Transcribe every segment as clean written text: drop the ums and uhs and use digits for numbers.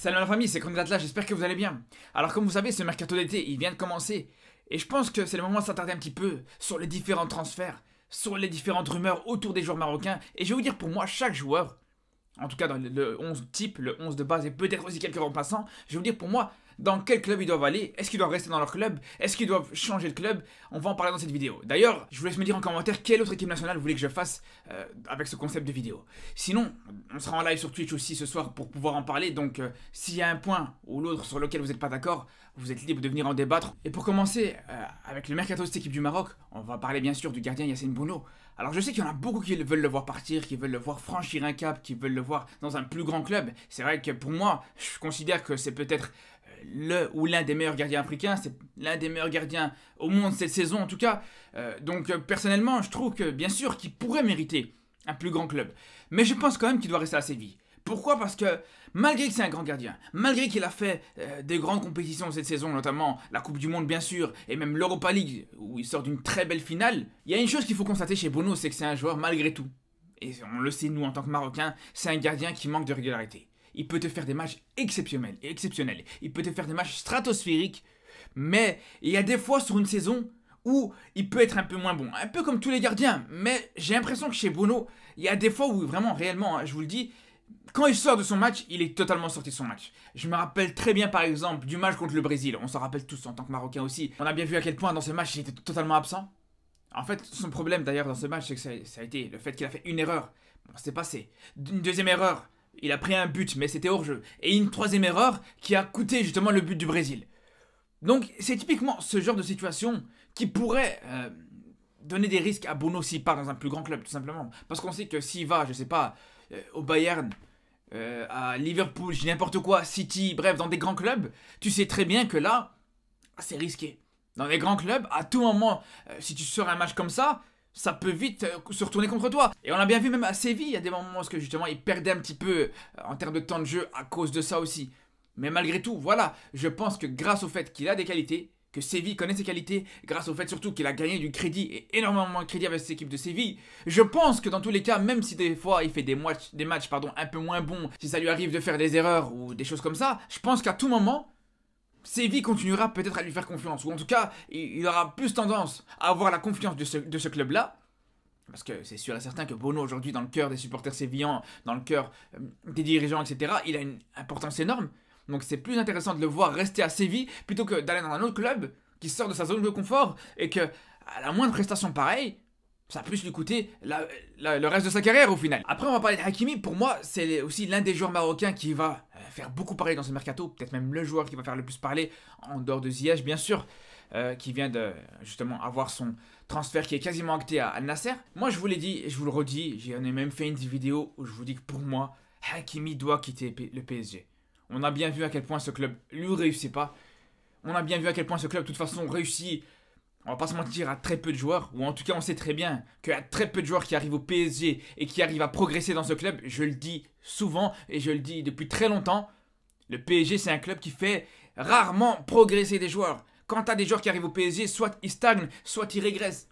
Salut la famille, c'est Congrats, j'espère que vous allez bien. Alors comme vous savez, ce mercato d'été, il vient de commencer. Et je pense que c'est le moment de s'attarder un petit peu sur les différents transferts, sur les différentes rumeurs autour des joueurs marocains. Et je vais vous dire pour moi, chaque joueur, en tout cas dans le 11 type, le 11 de base et peut-être aussi quelques remplaçants, je vais vous dire pour moi, dans quel club ils doivent aller, est-ce qu'ils doivent rester dans leur club, est-ce qu'ils doivent changer de club, on va en parler dans cette vidéo. D'ailleurs, je vous laisse me dire en commentaire quelle autre équipe nationale vous voulez que je fasse avec ce concept de vidéo. Sinon, on sera en live sur Twitch aussi ce soir pour pouvoir en parler, donc s'il y a un point ou l'autre sur lequel vous n'êtes pas d'accord, vous êtes libre de venir en débattre. Et pour commencer, avec le mercato de cette équipe du Maroc, on va parler bien sûr du gardien Yacine Bounou. Alors je sais qu'il y en a beaucoup qui veulent le voir partir, qui veulent le voir franchir un cap, qui veulent le voir dans un plus grand club. C'est vrai que pour moi, je considère que c'est peut-être le ou l'un des meilleurs gardiens africains, c'est l'un des meilleurs gardiens au monde cette saison en tout cas. Donc personnellement, je trouve que bien sûr qu'il pourrait mériter un plus grand club. Mais je pense quand même qu'il doit rester à Séville. Pourquoi? Parce que malgré que c'est un grand gardien, malgré qu'il a fait des grandes compétitions cette saison, notamment la Coupe du Monde bien sûr, et même l'Europa League, où il sort d'une très belle finale, il y a une chose qu'il faut constater chez Bounou, c'est que c'est un joueur malgré tout. Et on le sait nous en tant que Marocains, c'est un gardien qui manque de régularité. Il peut te faire des matchs exceptionnels. Il peut te faire des matchs stratosphériques, mais il y a des fois sur une saison où il peut être un peu moins bon. Un peu comme tous les gardiens, mais j'ai l'impression que chez Bounou, il y a des fois où vraiment, réellement, je vous le dis, quand il sort de son match, il est totalement sorti de son match. Je me rappelle très bien par exemple du match contre le Brésil. On s'en rappelle tous en tant que Marocains aussi. On a bien vu à quel point dans ce match il était totalement absent. En fait, son problème d'ailleurs dans ce match, c'est que ça a été le fait qu'il a fait une erreur. Bon, c'est passé. Une deuxième erreur, il a pris un but, mais c'était hors jeu. Et une troisième erreur qui a coûté justement le but du Brésil. Donc c'est typiquement ce genre de situation qui pourrait donner des risques à Bounou s'il part dans un plus grand club, tout simplement. Parce qu'on sait que s'il va, je sais pas, au Bayern, à Liverpool, je dis n'importe quoi, City, bref, dans des grands clubs, tu sais très bien que là, c'est risqué. Dans les grands clubs, à tout moment, si tu sors un match comme ça peut vite se retourner contre toi. Et on a bien vu même à Séville, il y a des moments où justement ils perdaient un petit peu en termes de temps de jeu à cause de ça aussi. Mais malgré tout, voilà, je pense que grâce au fait qu'il a des qualités, que Séville connaît ses qualités, grâce au fait surtout qu'il a gagné du crédit et énormément de crédit avec cette équipe de Séville, je pense que dans tous les cas, même si des fois il fait des matchs un peu moins bons, si ça lui arrive de faire des erreurs ou des choses comme ça, je pense qu'à tout moment, Séville continuera peut-être à lui faire confiance, ou en tout cas, il aura plus tendance à avoir la confiance de ce club-là. Parce que c'est sûr et certain que Bounou aujourd'hui, dans le cœur des supporters sévillans, dans le cœur des dirigeants, etc., il a une importance énorme. Donc c'est plus intéressant de le voir rester à Séville plutôt que d'aller dans un autre club qui sort de sa zone de confort et que, à la moindre prestation pareille, ça a plus lui coûter le reste de sa carrière au final. Après on va parler de Hakimi, pour moi c'est aussi l'un des joueurs marocains qui va faire beaucoup parler dans ce mercato, peut-être même le joueur qui va faire le plus parler, en dehors de Ziyech bien sûr, qui vient de justement avoir son transfert qui est quasiment acté à Al Nasser. Moi je vous l'ai dit et je vous le redis, j'en ai même fait une vidéo où je vous dis que pour moi, Hakimi doit quitter le PSG. On a bien vu à quel point ce club lui réussit pas. On a bien vu à quel point ce club de toute façon réussit, on va pas se mentir, à très peu de joueurs. Ou en tout cas on sait très bien qu'il y a très peu de joueurs qui arrivent au PSG et qui arrivent à progresser dans ce club. Je le dis souvent et je le dis depuis très longtemps. Le PSG c'est un club qui fait rarement progresser des joueurs. Quand tu as des joueurs qui arrivent au PSG, soit ils stagnent, soit ils régressent.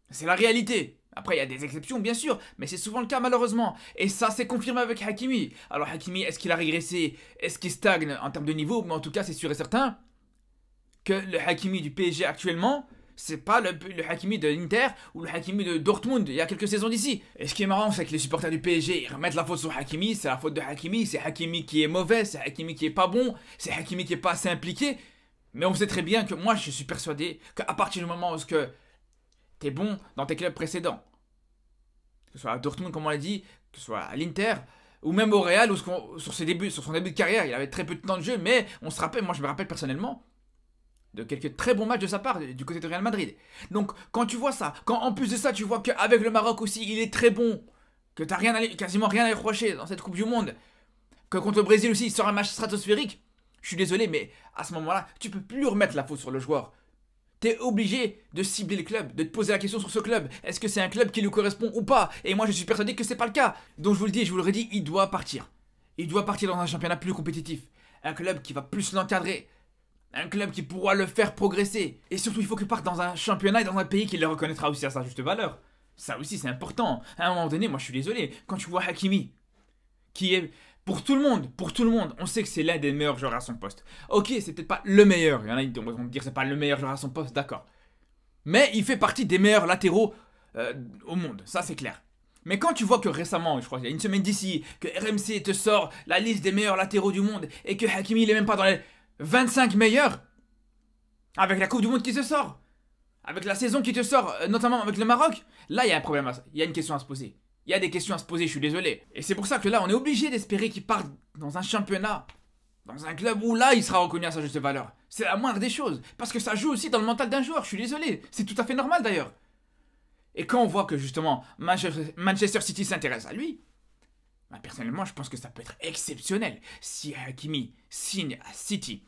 C'est la réalité. Après, il y a des exceptions, bien sûr, mais c'est souvent le cas, malheureusement. Et ça, c'est confirmé avec Hakimi. Alors, Hakimi, est-ce qu'il a régressé? Est-ce qu'il stagne en termes de niveau? Mais en tout cas, c'est sûr et certain que le Hakimi du PSG actuellement, c'est pas le Hakimi de l'Inter ou le Hakimi de Dortmund il y a quelques saisons d'ici. Et ce qui est marrant, c'est que les supporters du PSG ils remettent la faute sur Hakimi. C'est la faute de Hakimi, c'est Hakimi qui est mauvais, c'est Hakimi qui est pas bon, c'est Hakimi qui est pas assez impliqué. Mais on sait très bien que moi, je suis persuadé qu'à partir du moment où t'es bon dans tes clubs précédents, que ce soit à Dortmund comme on l'a dit, que ce soit à l'Inter, ou même au Real, où sur son début de carrière, il avait très peu de temps de jeu, mais on se rappelle, moi je me rappelle personnellement, de quelques très bons matchs de sa part du côté de Real Madrid. Donc quand tu vois ça, quand en plus de ça tu vois qu'avec le Maroc aussi il est très bon, que t'as quasiment rien à lui reprocher dans cette Coupe du Monde, que contre le Brésil aussi il sort un match stratosphérique, je suis désolé mais à ce moment-là, tu peux plus remettre la faute sur le joueur. T'es obligé de cibler le club, de te poser la question sur ce club. Est-ce que c'est un club qui lui correspond ou pas? Et moi je suis persuadé que c'est pas le cas. Donc je vous le dis et je vous le redis, il doit partir. Il doit partir dans un championnat plus compétitif. Un club qui va plus l'encadrer. Un club qui pourra le faire progresser. Et surtout il faut qu'il parte dans un championnat et dans un pays qui le reconnaîtra aussi à sa juste valeur. Ça aussi c'est important. À un moment donné, moi je suis désolé, quand tu vois Hakimi, qui est pour tout le monde, on sait que c'est l'un des meilleurs joueurs à son poste. Ok, c'est peut-être pas le meilleur, il y en a qui vont me dire c'est pas le meilleur joueur à son poste, d'accord. Mais il fait partie des meilleurs latéraux au monde, ça c'est clair. Mais quand tu vois que récemment, je crois qu'il y a une semaine d'ici, que RMC te sort la liste des meilleurs latéraux du monde et que Hakimi il est même pas dans les 25 meilleurs, avec la Coupe du Monde qui se sort, avec la saison qui te sort, notamment avec le Maroc, là il y a un problème, il y a une question à se poser. Il y a des questions à se poser, je suis désolé. Et c'est pour ça que là, on est obligé d'espérer qu'il parte dans un championnat, dans un club où là, il sera reconnu à sa juste valeur. C'est la moindre des choses. Parce que ça joue aussi dans le mental d'un joueur, je suis désolé. C'est tout à fait normal d'ailleurs. Et quand on voit que justement, Manchester City s'intéresse à lui, bah, personnellement, je pense que ça peut être exceptionnel si Hakimi signe à City.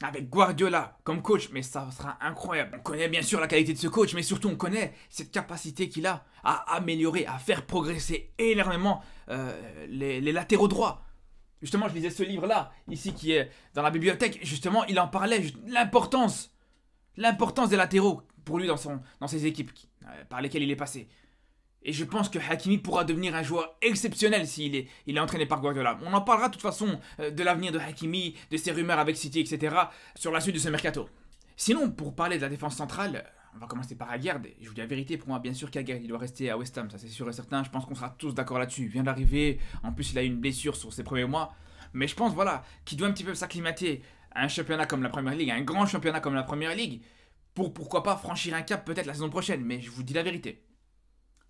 Avec Guardiola comme coach, mais ça sera incroyable. On connaît bien sûr la qualité de ce coach, mais surtout on connaît cette capacité qu'il a à améliorer, à faire progresser énormément les latéraux droits. Justement, je lisais ce livre-là, ici, qui est dans la bibliothèque. Justement, il en parlait, l'importance des latéraux pour lui dans ses équipes par lesquelles il est passé. Et je pense que Hakimi pourra devenir un joueur exceptionnel s'il est entraîné par Guardiola. On en parlera de toute façon de l'avenir de Hakimi, de ses rumeurs avec City, etc. sur la suite de ce mercato. Sinon, pour parler de la défense centrale, on va commencer par Aguerd. Je vous dis la vérité, pour moi, bien sûr qu'Aguerd, il doit rester à West Ham, ça c'est sûr et certain. Je pense qu'on sera tous d'accord là-dessus. Il vient d'arriver, en plus il a eu une blessure sur ses premiers mois. Mais je pense, voilà, qu'il doit un petit peu s'acclimater à un championnat comme la Premier League, à un grand championnat comme la Premier League, pour pourquoi pas franchir un cap peut-être la saison prochaine. Mais je vous dis la vérité.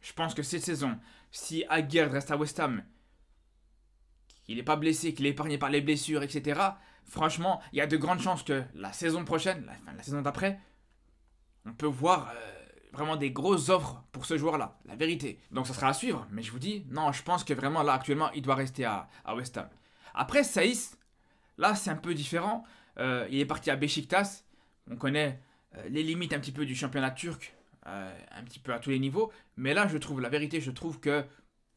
Je pense que cette saison, si Aguerd reste à West Ham, qu'il n'est pas blessé, qu'il est épargné par les blessures, etc., franchement, il y a de grandes chances que la saison prochaine, la saison d'après, on peut voir vraiment des grosses offres pour ce joueur-là, la vérité. Donc ça sera à suivre, mais je vous dis, non, je pense que vraiment là, actuellement, il doit rester à West Ham. Après, Saïs, là, c'est un peu différent. Il est parti à Beşiktaş. On connaît les limites un petit peu du championnat turc. Un petit peu à tous les niveaux, mais là je trouve, la vérité, je trouve que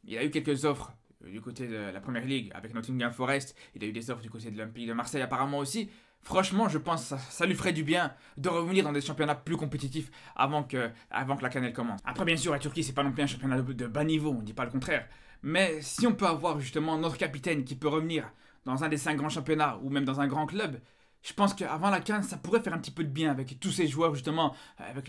il a eu quelques offres du côté de la Premier League avec Nottingham Forest, il a eu des offres du côté de l'Olympique de Marseille apparemment aussi. Franchement, je pense que ça lui ferait du bien de revenir dans des championnats plus compétitifs avant que la cannelle commence. Après, bien sûr, la Turquie, c'est pas non plus un championnat de bas niveau, on dit pas le contraire. Mais si on peut avoir justement notre capitaine qui peut revenir dans un des 5 grands championnats ou même dans un grand club, je pense qu'avant la CAN, ça pourrait faire un petit peu de bien avec tous ces joueurs, justement,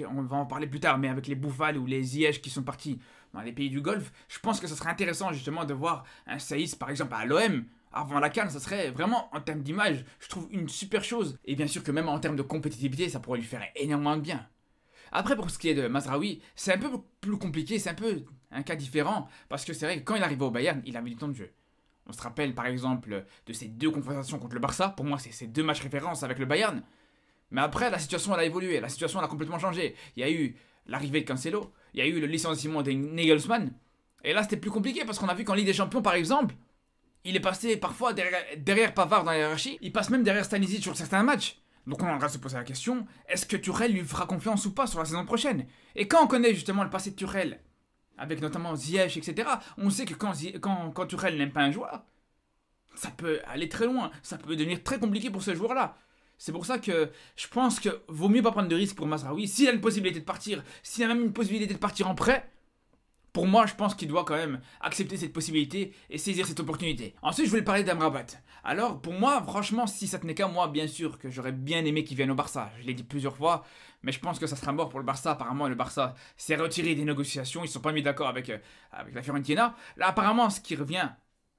on va en parler plus tard, mais avec les Boufal ou les Ziyech qui sont partis dans les pays du Golfe. Je pense que ça serait intéressant, justement, de voir un Saïs, par exemple, à l'OM. Avant la CAN, ça serait vraiment, en termes d'image, je trouve une super chose. Et bien sûr que même en termes de compétitivité, ça pourrait lui faire énormément de bien. Après, pour ce qui est de Mazraoui, c'est un peu plus compliqué, c'est un peu un cas différent, parce que c'est vrai que quand il arrivait au Bayern, il avait du temps de jeu. On se rappelle par exemple de ces 2 confrontations contre le Barça. Pour moi, c'est ces 2 matchs référence avec le Bayern. Mais après, la situation elle a évolué. La situation elle a complètement changé. Il y a eu l'arrivée de Cancelo. Il y a eu le licenciement de Nagelsmann. Et là, c'était plus compliqué parce qu'on a vu qu'en Ligue des Champions, par exemple, il est passé parfois derrière Pavard dans la hiérarchie. Il passe même derrière Stanisic sur certains matchs. Donc on va se poser la question, est-ce que Tuchel lui fera confiance ou pas sur la saison prochaine? Et quand on connaît justement le passé de Tuchel, avec notamment Ziyech, etc., on sait que quand Tuchel n'aime pas un joueur, ça peut aller très loin, ça peut devenir très compliqué pour ce joueur-là. C'est pour ça que je pense que vaut mieux pas prendre de risques pour Mazraoui. S'il a une possibilité de partir, s'il a même une possibilité de partir en prêt, pour moi, je pense qu'il doit quand même accepter cette possibilité et saisir cette opportunité. Ensuite, je voulais parler d'Amrabat. Alors, pour moi, franchement, si ça tenait qu'à moi, bien sûr que j'aurais bien aimé qu'il vienne au Barça. Je l'ai dit plusieurs fois, mais je pense que ça sera mort pour le Barça. Apparemment, le Barça s'est retiré des négociations. Ils ne sont pas mis d'accord avec la Fiorentina. Là, apparemment, ce qui revient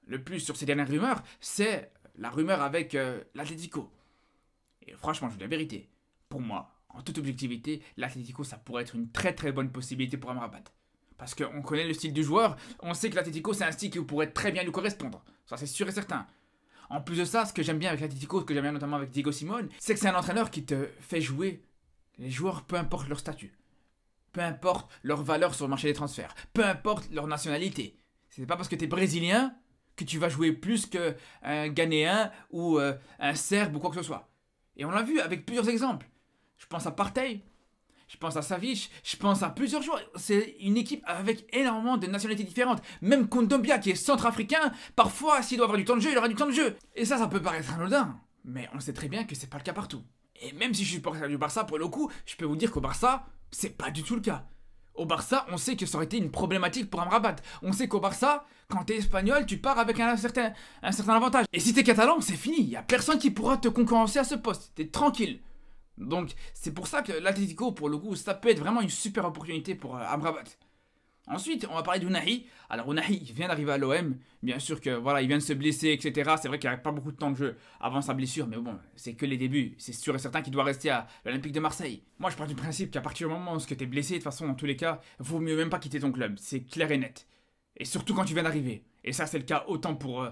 le plus sur ces dernières rumeurs, c'est la rumeur avec l'Atlético. Et franchement, je vous dis la vérité. Pour moi, en toute objectivité, l'Atlético, ça pourrait être une très très bonne possibilité pour Amrabat. Parce qu'on connaît le style du joueur, on sait que l'Atlético, c'est un style qui pourrait très bien lui correspondre. Ça, c'est sûr et certain. En plus de ça, ce que j'aime bien avec l'Atlético, ce que j'aime bien notamment avec Diego Simone, c'est que c'est un entraîneur qui te fait jouer les joueurs, peu importe leur statut. Peu importe leur valeur sur le marché des transferts. Peu importe leur nationalité. C'est pas parce que t'es brésilien que tu vas jouer plus qu'un Ghanéen ou un Serbe ou quoi que ce soit. Et on l'a vu avec plusieurs exemples. Je pense à Partey. Je pense à Savic, je pense à plusieurs joueurs. C'est une équipe avec énormément de nationalités différentes. Même Kondogbia, qui est centrafricain, parfois, s'il doit avoir du temps de jeu, il aura du temps de jeu. Et ça peut paraître anodin. Mais on sait très bien que c'est pas le cas partout. Et même si je suis supporter du Barça, pour le coup, je peux vous dire qu'au Barça, c'est pas du tout le cas. Au Barça, on sait que ça aurait été une problématique pour Amrabat. On sait qu'au Barça, quand t'es espagnol, tu pars avec un certain avantage. Et si t'es catalan, c'est fini. Il n'y a personne qui pourra te concurrencer à ce poste. T'es tranquille. Donc, c'est pour ça que l'Atlético, pour le coup, ça peut être vraiment une super opportunité pour Amrabat. Ensuite, on va parler d'Ounahi. Alors, Ounahi, il vient d'arriver à l'OM. Bien sûr que, voilà, il vient de se blesser, etc. C'est vrai qu'il n'a pas beaucoup de temps de jeu avant sa blessure. Mais bon, c'est que les débuts. C'est sûr et certain qu'il doit rester à l'Olympique de Marseille. Moi, je pars du principe qu'à partir du moment où tu es blessé, de toute façon, dans tous les cas, il vaut mieux même pas quitter ton club. C'est clair et net. Et surtout quand tu viens d'arriver. Et ça, c'est le cas autant pour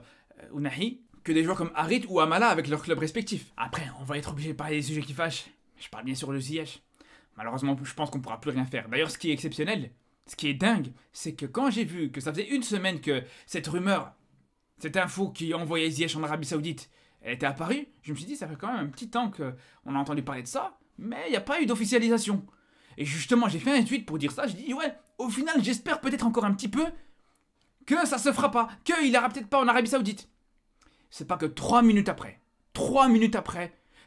Ounahi que des joueurs comme Harit ou Amala avec leurs clubs respectifs. Après, on va être obligé de parler des sujets qui fâchent. Je parle bien sûr de Ziyech. Malheureusement, je pense qu'on ne pourra plus rien faire. D'ailleurs, ce qui est exceptionnel, ce qui est dingue, c'est que quand j'ai vu que ça faisait une semaine que cette rumeur, cette info qui envoyait Ziyech en Arabie Saoudite, elle était apparue, je me suis dit, ça fait quand même un petit temps qu'on a entendu parler de ça, mais il n'y a pas eu d'officialisation. Et justement, j'ai fait un tweet pour dire ça, j'ai dit, ouais, au final, j'espère peut-être encore un petit peu que ça se fera pas, qu'il ira peut-être pas en Arabie Saoudite. C'est pas que 3 minutes après,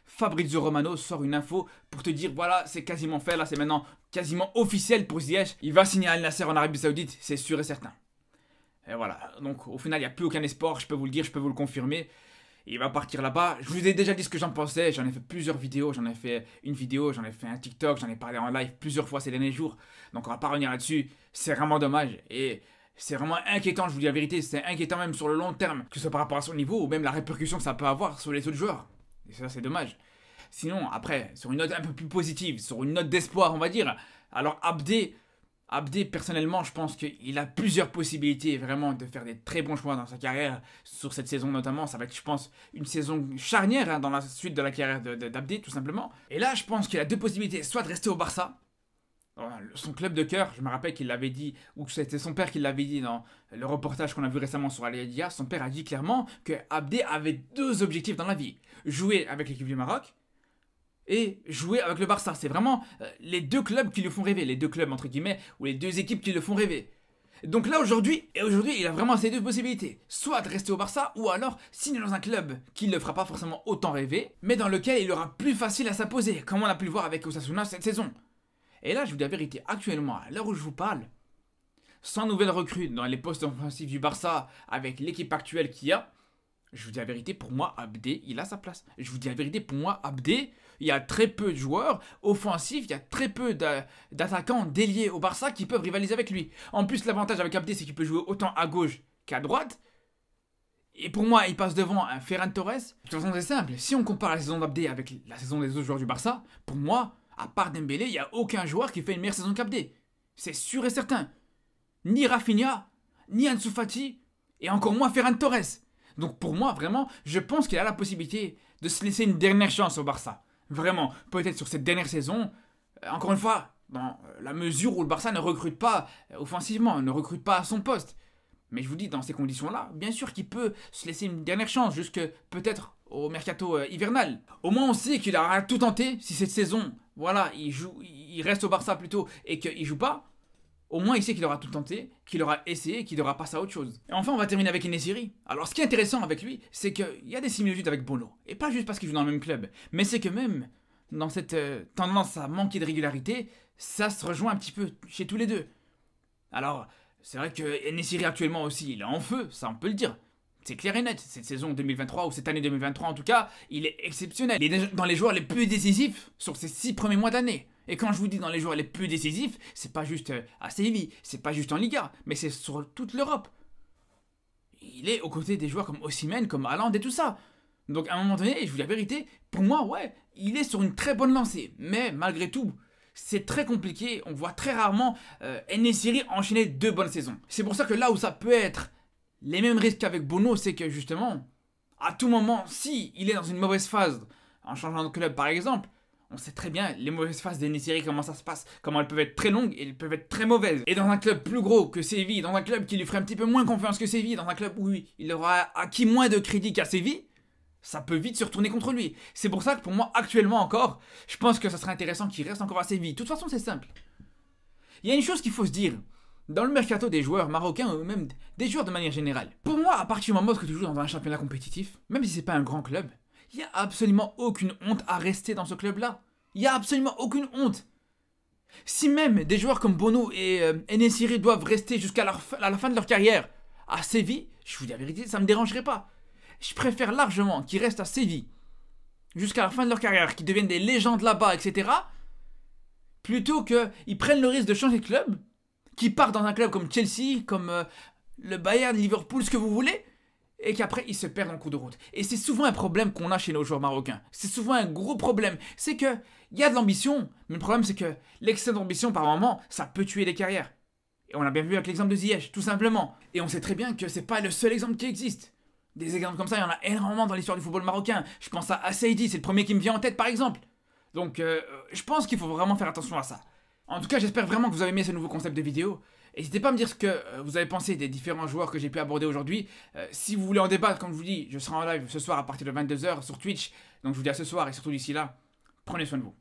Fabrizio Romano sort une info pour te dire voilà, c'est quasiment fait, là c'est maintenant quasiment officiel pour Ziyech. Il va signer Al Nassr en Arabie Saoudite, c'est sûr et certain. Et voilà, donc au final il n'y a plus aucun espoir, je peux vous le dire, je peux vous le confirmer. Il va partir là-bas. Je vous ai déjà dit ce que j'en pensais, j'en ai fait plusieurs vidéos, j'en ai fait une vidéo, j'en ai fait un TikTok, j'en ai parlé en live plusieurs fois ces derniers jours. Donc on va pas revenir là-dessus, c'est vraiment dommage. Et c'est vraiment inquiétant, je vous dis la vérité, c'est inquiétant même sur le long terme, que ce soit par rapport à son niveau ou même la répercussion que ça peut avoir sur les autres joueurs. Et ça, c'est dommage. Sinon, après, sur une note un peu plus positive, sur une note d'espoir, on va dire, alors Abdé, personnellement, je pense qu'il a plusieurs possibilités vraiment de faire des très bons choix dans sa carrière, sur cette saison notamment. Ça va être, je pense, une saison charnière dans la suite de la carrière d'Abdé, tout simplement. Et là, je pense qu'il a deux possibilités, soit de rester au Barça, son club de cœur. Je me rappelle qu'il l'avait dit, ou que c'était son père qui l'avait dit dans le reportage qu'on a vu récemment sur Al Edia. Son père a dit clairement que Abdé avait deux objectifs dans la vie: jouer avec l'équipe du Maroc et jouer avec le Barça. C'est vraiment les deux clubs qui le font rêver, les deux clubs entre guillemets, ou les deux équipes qui le font rêver. Donc là aujourd'hui, il a vraiment ces deux possibilités, soit de rester au Barça, ou alors signer dans un club qui ne le fera pas forcément autant rêver, mais dans lequel il aura plus facile à s'imposer, comme on a pu le voir avec Osasuna cette saison. Et là, je vous dis la vérité, actuellement, à l'heure où je vous parle, sans nouvelles recrues dans les postes offensifs du Barça, avec l'équipe actuelle qu'il y a, je vous dis la vérité, pour moi, Abdé, il a sa place. Je vous dis la vérité, pour moi, Abdé, il y a très peu de joueurs offensifs, il y a très peu d'attaquants déliés au Barça qui peuvent rivaliser avec lui. En plus, l'avantage avec Abdé, c'est qu'il peut jouer autant à gauche qu'à droite. Et pour moi, il passe devant un Ferran Torres. De toute façon, c'est simple. Si on compare la saison d'Abdé avec la saison des autres joueurs du Barça, pour moi, à part Dembélé, il n'y a aucun joueur qui fait une meilleure saison qu'Abdé. C'est sûr et certain. Ni Rafinha, ni Ansu Fati, et encore moins Ferran Torres. Donc pour moi, vraiment, je pense qu'il a la possibilité de se laisser une dernière chance au Barça. Vraiment, peut-être sur cette dernière saison, encore une fois, dans la mesure où le Barça ne recrute pas offensivement, ne recrute pas à son poste. Mais je vous dis, dans ces conditions-là, bien sûr qu'il peut se laisser une dernière chance, jusque peut-être au mercato hivernal. Au moins, on sait qu'il aura tout tenté. Si cette saison, voilà, il reste au Barça plutôt et qu'il joue pas, au moins il sait qu'il aura tout tenté, qu'il aura essayé, qu'il aura passé à autre chose. Et enfin, on va terminer avec En-Nesyri. Alors, ce qui est intéressant avec lui, c'est qu'il y a des similitudes avec Bono. Et pas juste parce qu'ils jouent dans le même club, mais c'est que même dans cette tendance à manquer de régularité, ça se rejoint un petit peu chez tous les deux. Alors, c'est vrai que En-Nesyri actuellement aussi, il est en feu, ça on peut le dire. C'est clair et net, cette saison 2023, ou cette année 2023 en tout cas, il est exceptionnel. Il est dans les joueurs les plus décisifs sur ces 6 premiers mois d'année. Et quand je vous dis dans les joueurs les plus décisifs, c'est pas juste à Séville, c'est pas juste en Liga, mais c'est sur toute l'Europe. Il est aux côtés des joueurs comme Osimhen, comme Haaland et tout ça. Donc à un moment donné, je vous dis la vérité, pour moi, ouais, il est sur une très bonne lancée. Mais malgré tout, c'est très compliqué, on voit très rarement En-Nesyri enchaîner 2 bonnes saisons. C'est pour ça que là où ça peut être les mêmes risques qu'avec Bono, c'est que justement, à tout moment, si il est dans une mauvaise phase, en changeant de club par exemple, on sait très bien les mauvaises phases d'En-Nesyri, comment ça se passe, comment elles peuvent être très longues et elles peuvent être très mauvaises. Et dans un club plus gros que Séville, dans un club qui lui ferait un petit peu moins confiance que Séville, dans un club où il aura acquis moins de crédit qu'à Séville, ça peut vite se retourner contre lui. C'est pour ça que pour moi, actuellement encore, je pense que ça serait intéressant qu'il reste encore à Séville. De toute façon, c'est simple. Il y a une chose qu'il faut se dire. Dans le mercato des joueurs marocains ou même des joueurs de manière générale. Pour moi, à partir du moment où tu joues dans un championnat compétitif, même si c'est pas un grand club, il n'y a absolument aucune honte à rester dans ce club-là. Il n'y a absolument aucune honte. Si même des joueurs comme Bono et Enesiri doivent rester jusqu'à la fin de leur carrière à Séville, je vous dis la vérité, ça ne me dérangerait pas. Je préfère largement qu'ils restent à Séville jusqu'à la fin de leur carrière, qu'ils deviennent des légendes là-bas, etc. Plutôt qu'ils prennent le risque de changer de club, qu'ils partent dans un club comme Chelsea, comme le Bayern, Liverpool, ce que vous voulez, et qu'après ils se perdent en cours de route. Et c'est souvent un problème qu'on a chez nos joueurs marocains. C'est souvent un gros problème. C'est que il y a de l'ambition, mais le problème c'est que l'excès d'ambition par moment, ça peut tuer des carrières. Et on l'a bien vu avec l'exemple de Ziyech, tout simplement. Et on sait très bien que c'est pas le seul exemple qui existe. Des exemples comme ça, il y en a énormément dans l'histoire du football marocain. Je pense à Saïdi, c'est le premier qui me vient en tête par exemple. Donc je pense qu'il faut vraiment faire attention à ça. En tout cas, j'espère vraiment que vous avez aimé ce nouveau concept de vidéo. N'hésitez pas à me dire ce que vous avez pensé des différents joueurs que j'ai pu aborder aujourd'hui. Si vous voulez en débattre, comme je vous dis, je serai en live ce soir à partir de 22 h sur Twitch. Donc je vous dis à ce soir et surtout d'ici là, prenez soin de vous.